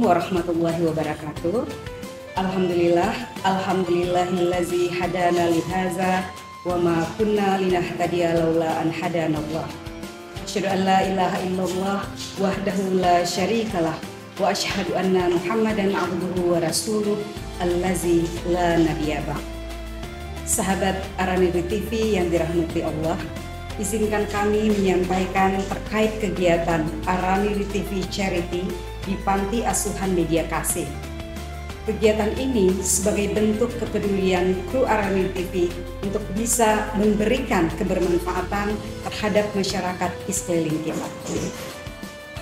Assalamualaikum warahmatullahi wabarakatuh. Alhamdulillahillazi hadana lihaza wa ma kunna linahtadiya laula an hadanallah. Asyhadu an la ilaha illallah wahdahu la syarikalah wa asyhadu anna Muhammadan abduhu wa rasuluh allazi la nabiyya ba'd. Sahabat Araniri TV yang dirahmati Allah, izinkan kami menyampaikan terkait kegiatan Araniri TV Charity di Panti Asuhan Media Kasih. Kegiatan ini sebagai bentuk kepedulian kru Araniri TV untuk bisa memberikan kebermanfaatan terhadap masyarakat di sekeliling kita.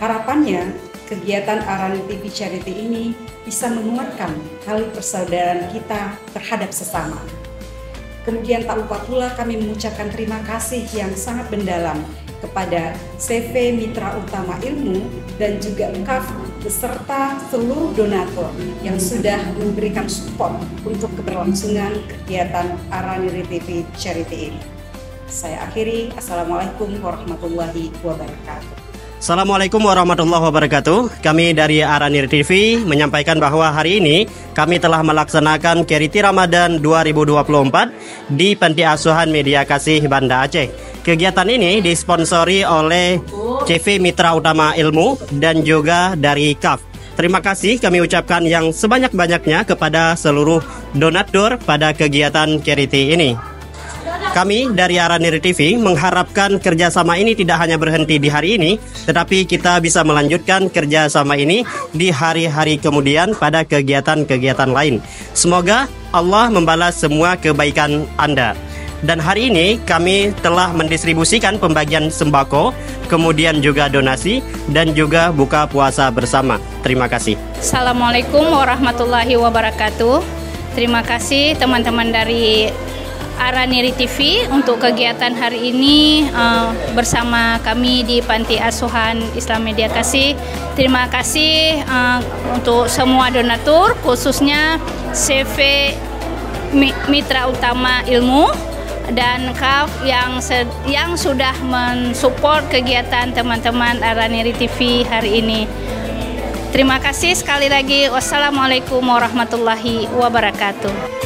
Harapannya, kegiatan Araniri TV Charity ini bisa menguatkan tali persaudaraan kita terhadap sesama. Kemudian tak lupa pula kami mengucapkan terima kasih yang sangat mendalam kepada CV Mitra Utama Ilmu dan juga KAF beserta seluruh donatur yang sudah memberikan support untuk keberlangsungan kegiatan Araniri TV Charity ini. Saya akhiri, Assalamualaikum warahmatullahi wabarakatuh. Assalamualaikum warahmatullahi wabarakatuh. Kami dari Araniri TV menyampaikan bahwa hari ini kami telah melaksanakan Charity Ramadan 2024 di Panti Asuhan Media Kasih Banda Aceh. Kegiatan ini disponsori oleh CV Mitra Utama Ilmu dan juga dari KAF. Terima kasih kami ucapkan yang sebanyak-banyaknya kepada seluruh donatur pada kegiatan charity ini. Kami dari Araniri TV mengharapkan kerjasama ini tidak hanya berhenti di hari ini, tetapi kita bisa melanjutkan kerjasama ini di hari-hari kemudian pada kegiatan-kegiatan lain. Semoga Allah membalas semua kebaikan Anda. Dan hari ini kami telah mendistribusikan pembagian sembako, kemudian juga donasi, dan juga buka puasa bersama. Terima kasih. Assalamualaikum warahmatullahi wabarakatuh. Terima kasih teman-teman dari Araniri TV untuk kegiatan hari ini bersama kami di Panti Asuhan Islam Media Kasih. Terima kasih untuk semua donatur, khususnya CV Mitra Utama Ilmu dan KAF yang sudah mensupport kegiatan teman-teman Araniri TV hari ini. Terima kasih sekali lagi. Wassalamualaikum warahmatullahi wabarakatuh.